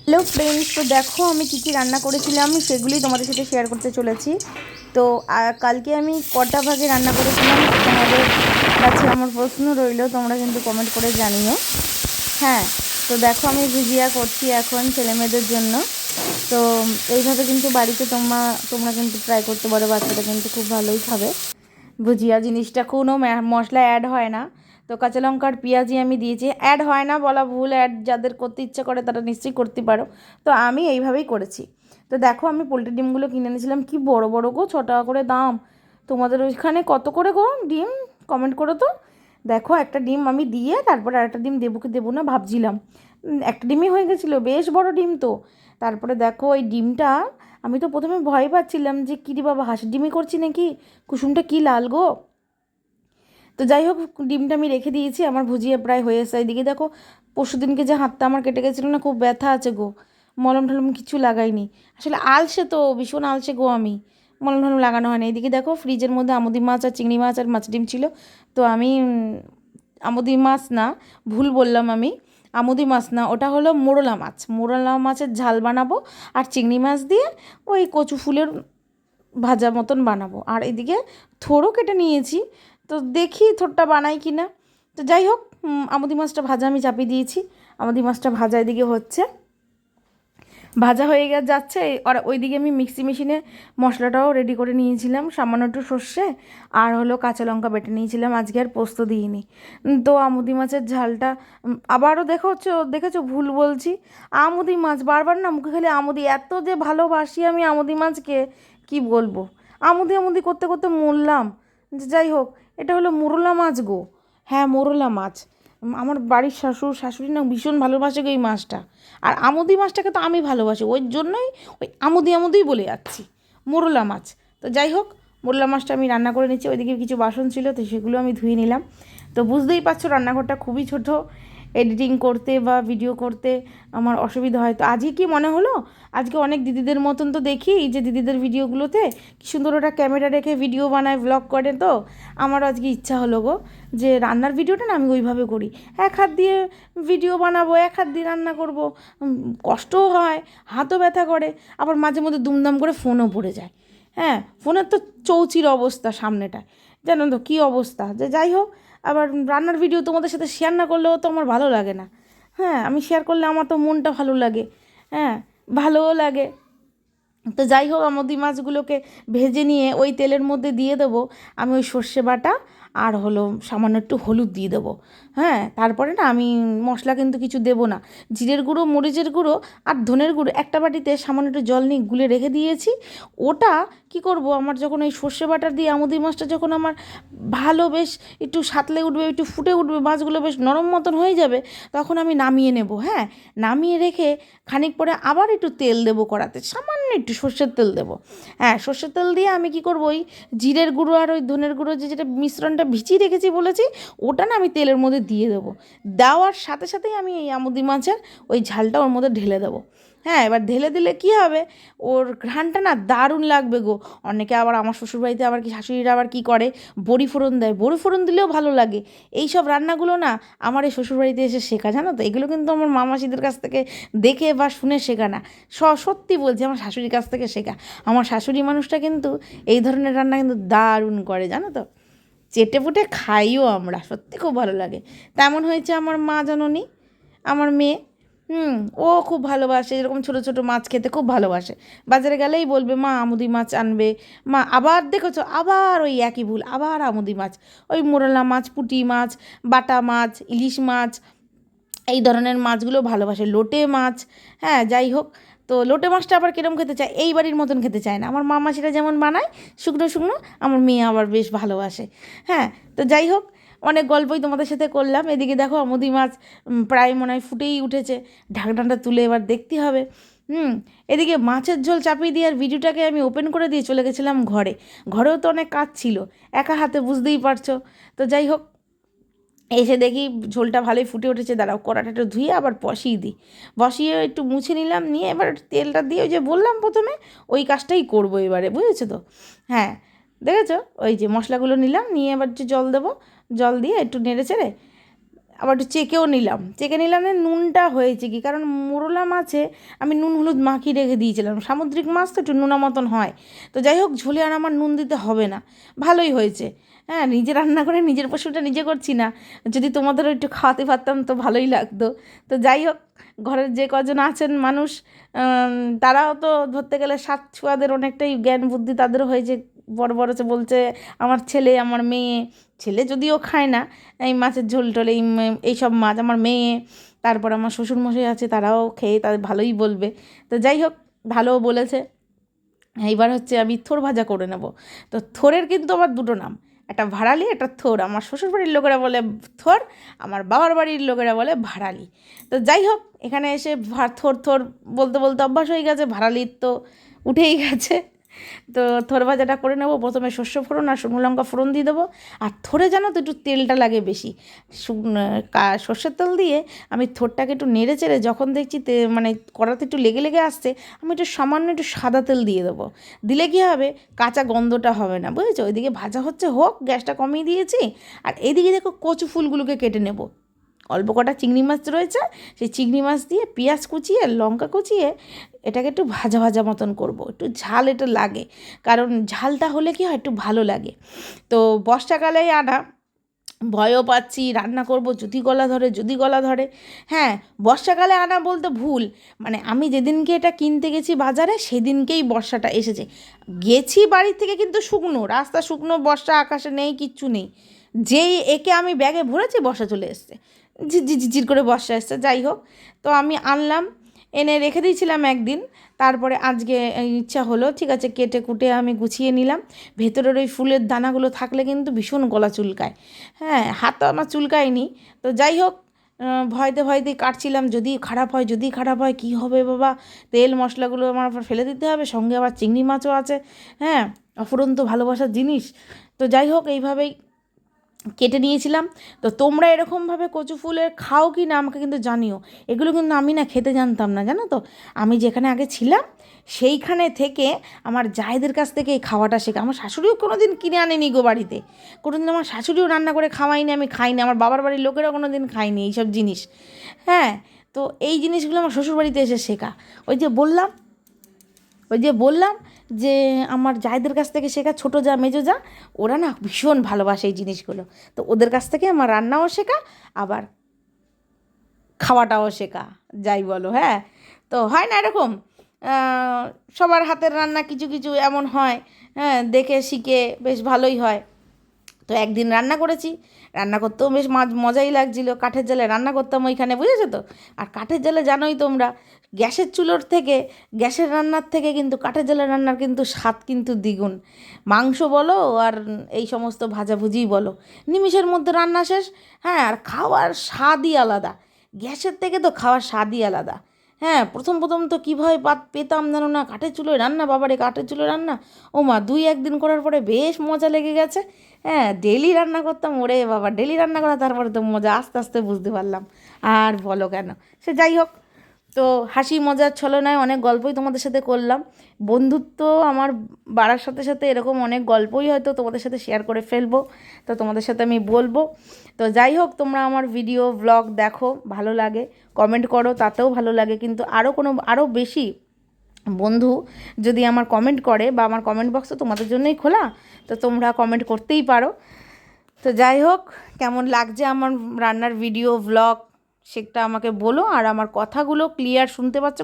Hello friends, তো দেখো আমি কী কী রান্না করেছিলাম সেগুলি তোমাদের সাথে শেয়ার করতে চলেছি। তো কালকে আমি কটা ভাগে রান্না করেছিলাম তোমাদের কাছে আমার প্রশ্ন রইল, তোমরা কিন্তু কমেন্ট করে জানিও। হ্যাঁ, তো দেখো আমি ভুজিয়া করছি এখন ছেলেমেয়েদের জন্য। তো এইভাবে কিন্তু বাড়িতে তোমরা কিন্তু ট্রাই করতে পারো, বাচ্চাটা কিন্তু খুব ভালোই খাবে। ভুজিয়া জিনিসটা কোনো মশলা অ্যাড হয় না। তো কাঁচা লঙ্কা আর পেঁয়াজই আমি দিয়েছি, অ্যাড হয় না বলা ভুল, অ্যাড যাদের করতে ইচ্ছা করে তারা নিশ্চয়ই করতে পারো। তো আমি এইভাবেই করেছি। তো দেখো আমি পোলট্রি ডিমগুলো কিনে এনেছিলাম, কি বড় বড় গো, 6 টাকা করে দাম। তোমাদের ওইখানে কত করে গো ডিম? কমেন্ট করো তো। দেখো একটা ডিম আমি দিয়ে তারপরে আরেকটা ডিম দেবো কি দেবো না ভাবছিলাম। একটা ডিমই হয়ে গেছিলো, বেশ বড় ডিম তো। তারপরে দেখো ওই ডিমটা, আমি তো প্রথমে ভয় পাচ্ছিলাম যে কী রে বাবা, হাঁসের ডিমই করছি নাকি, কুসুমটা কি লাল গো। তো যাই হোক, ডিমটা আমি রেখে দিয়েছি, আমার ভুজিয়া প্রায় হয়ে এসে। এদিকে দেখো পরশু দিনকে যে হাতটা আমার কেটে গেছিলো না, খুব ব্যথা আছে গো। মলম টলম কিছু লাগাইনি, আসলে আলসে তো, ভীষণ আলসে গো আমি। মলম টলম লাগানো হয়নি। এদিকে দেখো ফ্রিজের মধ্যে আমুদি মাছ আর চিংড়ি মাছ আর মাছ ডিম ছিল। তো আমি আমুদি মাছ না, ভুল বললাম আমি, আমুদি মাছ না, ওটা হলো মোরলা মাছ। মোরলা মাছের ঝাল বানাবো আর চিংড়ি মাছ দিয়ে ওই কচু ফুলের ভাজা মতন বানাবো। আর এদিকে থোড়ও কেটে নিয়েছি, তো দেখি থোড়টা বানাই কি না। তো যাই হোক, আমুদি মাছটা ভাজা আমি চাপিয়ে দিয়েছি। আমুদি মাছটা ভাজা এদিকে হচ্ছে, ভাজা হয়ে যাচ্ছে। আর ওইদিকে আমি মিক্সি মেশিনে মশলাটাও রেডি করে নিয়েছিলাম, সামান্য একটু সর্ষে আর হলো কাঁচা লঙ্কা বেটে নিয়েছিলাম, আজকে আর পোস্ত দিইনি। তো আমুদি মাছের ঝালটা আবারও দেখেছো ভুল বলছি। আমুদি মাছ বারবার না মুখে খেলে আমুদি, এত যে ভালোবাসি আমি আমুদি মাছকে কি বলবো। আমুদি আমুদি করতে করতে মরলাম। যাই হোক, এটা হলো মোরলা মাছ গো। হ্যাঁ, মোরলা মাছ। আমার বাড়ির শাশুড়ি না ভীষণ ভালোবাসে গো এই মাছটা। আর আমুদি মাছটাকে তো আমি ভালোবাসি, ওই জন্যই ওই আমুদি আমুদিই বলে যাচ্ছি, মোরলা মাছ। তো যাই হোক, মোরলা মাছটা আমি রান্না করে নিচ্ছি। ওইদিকে কিছু বাসন ছিল, তো সেগুলো আমি ধুয়ে নিলাম। তো বুঝতেই পারছো রান্নাঘরটা খুবই ছোট, এডিটিং করতে বা ভিডিও করতে আমার অসুবিধা হয়। তো আজকে কি মনে হলো, আজকে অনেক দিদিদের মতন তো দেখি যে দিদিদের ভিডিওগুলোতে কি সুন্দর ওটা ক্যামেরা রেখে ভিডিও বানায়, ব্লগ করে। তো আমারও আজকে ইচ্ছা হলো গো যে রান্নার ভিডিওটা না আমি ওইভাবে করি, এক হাত দিয়ে ভিডিও বানাবো, এক হাত দিয়ে রান্না করব। কষ্টও হয়, হাতও ব্যথা করে, আবার মাঝে মধ্যে দুমদাম করে ফোনও পড়ে যায়। হ্যাঁ, ফোনের তো চৌচির অবস্থা সামনেটায়, জানো তো কী অবস্থা। যে যাই হোক, আবার রান্নার ভিডিও তোমাদের সাথে শেয়ার না করলেও তো আমার ভালো লাগে না। হ্যাঁ, আমি শেয়ার করলে আমার তো মনটা ভালো লাগে, হ্যাঁ, ভালোও লাগে। তো যাই হোক, আমুদি মাছগুলোকে ভেজে নিয়ে ওই তেলের মধ্যে দিয়ে দেবো আমি ওই সর্ষে বাটা আর হলো সামান্য একটু হলুদ দিয়ে দেবো। হ্যাঁ, তারপরে না আমি মশলা কিন্তু কিছু দেবো না। জিরের গুঁড়ো, মরিচের গুঁড়ো আর ধনের গুঁড়ো একটা বাটিতে সামান্য একটু জল নিয়ে গুলে রেখে দিয়েছি। ওটা কি করব, আমার যখন এই সর্ষে বাটা দিয়ে আমুদি মাছটা যখন আমার ভালো বেশ একটু সাঁতলে উঠবে, একটু ফুটে উঠবে, মাছগুলো বেশ নরম মতন হয়ে যাবে, তখন আমি নামিয়ে নেব। হ্যাঁ, নামিয়ে রেখে খানিক পরে আবার একটু তেল দেবো কড়াতে, সামান্য একটু সর্ষের তেল দেবো। হ্যাঁ, সর্ষের তেল দিয়ে আমি কি করবো, ওই জিরের গুঁড়ো আর ওই ধনের গুঁড়ো যেটা মিশ্রণটা ভিজিয়ে রেখেছি বলেছি, ওটা না আমি তেলের মধ্যে দিয়ে দেবো। দেওয়ার সাথে সাথেই আমি এই আমুদি মাছের ওই ঝালটা ওর মধ্যে ঢেলে দেবো। হ্যাঁ, এবার ঢেলে দিলে কী হবে, ওর ঘ্রাণটা না দারুণ লাগবে গো। অনেকে আবার আমার শ্বশুরবাড়িতে আবার কি শাশুড়িরা আবার কী করে, বড়ি ফোড়ন দেয়, বড়ি ফোড়ন দিলেও ভালো লাগে। এই সব রান্নাগুলো না আমার এই শ্বশুরবাড়িতে এসে শেখা, জানো তো। এগুলো কিন্তু আমার মামাসিদের কাছ থেকে দেখে বা শুনে শেখা না, সত্যি বলছি, আমার শাশুড়ির কাছ থেকে শেখা। আমার শাশুড়ি মানুষটা কিন্তু এই ধরনের রান্না কিন্তু দারুণ করে, জানো তো। চেটে পুটে খাইও আমরা, সত্যি খুব ভালো লাগে। তেমন হয়েছে আমার মা জননী, আমার মেয়ে। ও খুব ভালোবাসে এরকম ছোটো ছোটো মাছ খেতে, খুব ভালোবাসে। বাজারে গেলেই বলবে মা আমুদি মাছ আনবে। মা আবার দেখেছো, আবার ওই একই ভুল, আবার আমুদি মাছ, ওই মোরলা মাছ, পুঁটি মাছ, বাটা মাছ, ইলিশ মাছ, এই ধরনের মাছগুলো ভালোবাসে, লোটে মাছ। হ্যাঁ, যাই হোক, তো লোটে মাছটা আবার কীরকম খেতে চায়, এই বাড়ির মতন খেতে চায় না। আমার মামা সেটা যেমন বানায় শুকনো শুকনো, আমার মেয়ে আবার বেশ ভালোবাসে। হ্যাঁ, তো যাই হোক, অনেক গল্পই তোমাদের সাথে করলাম। এদিকে দেখো আমুদি মাছ প্রায় মনে হয় ফুটেই উঠেছে, ঢাকনাটা তুলে এবার দেখতে হবে। এদিকে মাছের ঝোল চাপিয়ে দিয়ে আর ভিডিওটাকে আমি ওপেন করে দিয়ে চলে গেছিলাম ঘরে। ঘরেও তো অনেক কাজ ছিল, একা হাতে বুঝতেই পারছো। তো যাই হোক, এসে দেখি ঝোলটা ভালোই ফুটে উঠেছে, দাঁড়াও কড়াটা একটু ধুয়ে আবার বসিয়ে দিই। বসিয়ে একটু মুছে নিলাম, নিয়ে এবার তেলটা দিয়ে ওই যে বললাম প্রথমে, ওই কাজটাই করবো এবারে, বুঝেছো তো। হ্যাঁ, দেখেছো, ওই যে মশলাগুলো নিলাম, নিয়ে এবার যে জল দেবো, জল দিয়ে একটু নেড়ে চেড়ে আবার একটু চেকে নিলাম না নুনটা হয়েছে কি, কারণ মোরলা মাছে আমি নুন হলুদ মাখিয়ে রেখে দিয়েছিলাম, সামুদ্রিক মাছ তো একটু নুনা মতন হয়। তো যাই হোক, ঝোলে আর আমার নুন দিতে হবে না, ভালোই হয়েছে। হ্যাঁ, নিজে রান্না করে নিজের পশুটা নিজে করছি না, যদি তোমাদেরও একটু খাওয়াতে পারতাম তো ভালোই লাগতো। তো যাই হোক, ঘরের যে কজন আছেন মানুষ, তারাও তো ধরতে গেলে সাত ছোঁয়াদের অনেকটাই জ্ঞান বুদ্ধি তাদেরও হয়েছে। বড় বড় বলছে আমার ছেলে, আমার মেয়ে, ছেলে যদিও খায় না এই মাছের ঝোল টোল, এইসব মাছ, আমার মেয়ে, তারপর আমার শ্বশুরমশাই আছে, তারাও খেয়ে তাদের ভালোই বলবে। তো যাই হোক, ভালোও বলেছে। এইবার হচ্ছে আমি থোর ভাজা করে নেব। তো থোরের কিন্তু আমার দুটো নাম, একটা ভাড়ালি, একটা থোর। আমার শ্বশুরবাড়ির লোকেরা বলে থোর, আমার বাবার বাড়ির লোকেরা বলে ভাড়ালি। তো যাই হোক, এখানে এসে থোর থোর বলতে বলতে অভ্যাস হয়ে গেছে, ভাড়ালির তো উঠেই গেছে। তো থোর ভাজাটা করে নেবো। প্রথমে শস্য ফোড়ন আর শুকনো লঙ্কা ফোড়ন দিয়ে দেবো। আর থোরে জানো তো একটু তেলটা লাগে বেশি, সর্ষের তেল দিয়ে আমি থোরটাকে একটু নেড়ে চেড়ে যখন দেখছি মানে কড়াতে একটু লেগে লেগে আসছে, আমি একটু সামান্য একটু সাদা তেল দিয়ে দেবো। দিলে কী হবে, কাঁচা গন্ধটা হবে না, বুঝেছো? ওইদিকে ভাজা হচ্ছে হোক, গ্যাসটা কমিয়ে দিয়েছি। আর এদিকে দেখো কচু ফুলগুলোকে কেটে নেব। অল্প কটা চিংড়ি মাছ রয়েছে, সেই চিংড়ি মাছ দিয়ে পেঁয়াজ কুচিয়ে লঙ্কা কুচিয়ে এটাকে একটু ভাজা ভাজা মতন করব। একটু ঝাল এটা লাগে, কারণ ঝালটা হলে কি হয়, একটু ভালো লাগে। তো বর্ষাকালেই আনা, ভয়ও পাচ্ছি রান্না করব যদি গলা ধরে। হ্যাঁ, বর্ষাকালে আনা বলতে ভুল, মানে আমি যেদিনকে এটা কিনতে গেছি বাজারে সেদিনকেই বর্ষাটা এসেছে। গেছি বাড়ি থেকে কিন্তু শুকনো রাস্তা, শুকনো, বর্ষা আকাশে নেই, কিচ্ছু নেই। যেই একে আমি ব্যাগে ভরেছি বর্ষা চলে এসছে, ঝিরঝির ঝিরঝির করে বর্ষা এসছে। যাই হোক, তো আমি আনলাম, এনে রেখে দিয়েছিলাম একদিন। তারপরে আজকে ইচ্ছা হলো, ঠিক আছে, কেটে কুটে আমি গুছিয়ে নিলাম। ভেতরের ওই ফুলের দানাগুলো থাকলে কিন্তু ভীষণ গলা চুলকায়। হ্যাঁ, হাত তো আমার চুলকায়নি। তো যাই হোক, ভয়তে ভয়তে কাটছিলাম, যদি খারাপ হয় কী হবে বাবা, তেল মশলাগুলো আমার আবার ফেলে দিতে হবে, সঙ্গে আবার চিংড়ি মাছও আছে। হ্যাঁ, অফুরন্ত ভালোবাসার জিনিস। তো যাই হোক, এইভাবেই কেটে নিয়েছিলাম। তো তোমরা এরকমভাবে কচু ফুলের খাও কি না আমাকে কিন্তু জানিও। এগুলো কিন্তু আমি না খেতে জানতাম না, জানো তো। আমি যেখানে আগে ছিলাম সেইখানে থেকে আমার জায়েদের কাছ থেকে এই খাওয়াটা শেখা। আমার শাশুড়িও কোনো দিন কিনে আনেনি গো বাড়িতে, কোনো দিন আমার শাশুড়িও রান্না করে খাওয়াইনি, আমি খাইনি, আমার বাবার বাড়ির লোকেরাও কোনো দিন খায়নি এইসব জিনিস। হ্যাঁ, তো এই জিনিসগুলো আমার শ্বশুরবাড়িতে এসে শেখা। ওই যে বললাম যে আমার জায়েদের কাছ থেকে শেখা, ছোটো যা মেজো যা, ওরা না ভীষণ ভালোবাসে এই জিনিসগুলো। তো ওদের কাছ থেকে আমার রান্নাও শেখা, আবার খাওয়াটাও শেখা, যাই বলো। হ্যাঁ, তো হয় না এরকম, সবার হাতের রান্না কিছু কিছু এমন হয়, হ্যাঁ, দেখে শিখে বেশ ভালোই হয়। তো একদিন রান্না করেছি, রান্না করতেও বেশ মজাই লাগছিলো। কাঠের জালে রান্না করতাম ওইখানে, বুঝেছো তো। আর কাঠের জালে জানোই তোমরা, গ্যাসের চুলোর থেকে, গ্যাসের রান্নার থেকে কিন্তু কাঠের জালে রান্নার কিন্তু স্বাদ কিন্তু দ্বিগুণ। মাংস বলো আর এই সমস্ত ভাজাভুজিই বলো, নিমিষের মধ্যে রান্না শেষ। হ্যাঁ, আর খাওয়ার স্বাদই আলাদা, গ্যাসের থেকে তো খাওয়ার স্বাদই আলাদা। হ্যাঁ, প্রথম প্রথম তো কীভাবে পেতাম জানো না, কাঠের চুলোয় রান্না, বাবারে কাঠের চুলোয় রান্না। ও মা, 2-1 দিন করার পরে বেশ মজা লেগে গেছে। হ্যাঁ, ডেলি রান্না করতাম, ওরে বাবা, ডেলি রান্না করা, তারপরে তো মজা আস্তে আস্তে বুঝতে পারলাম। আর বলো কেন, সে যাই হোক। তো হাসি মজার ছলনায় অনেক গল্পই তোমাদের সাথে করলাম। বন্ধুত্ব আমার বাড়ার সাথে সাথে এরকম অনেক গল্পই হয়তো তোমাদের সাথে শেয়ার করে ফেলবো, তো তোমাদের সাথে আমি বলবো। তো যাই হোক, তোমরা আমার ভিডিও ব্লগ দেখো, ভালো লাগে, কমেন্ট করো, তাতেও ভালো লাগে। কিন্তু আরও বেশি বন্ধু যদি আমার কমেন্ট করে, বা আমার কমেন্ট বক্স তো তোমাদের জন্যই খোলা, তো তোমরা কমেন্ট করতেই পারো। তো যাই হোক, কেমন লাগছে আমার রান্নার ভিডিও ব্লগ সেটা আমাকে বলো। আর আমার কথাগুলো ক্লিয়ার শুনতে পাচ্ছ?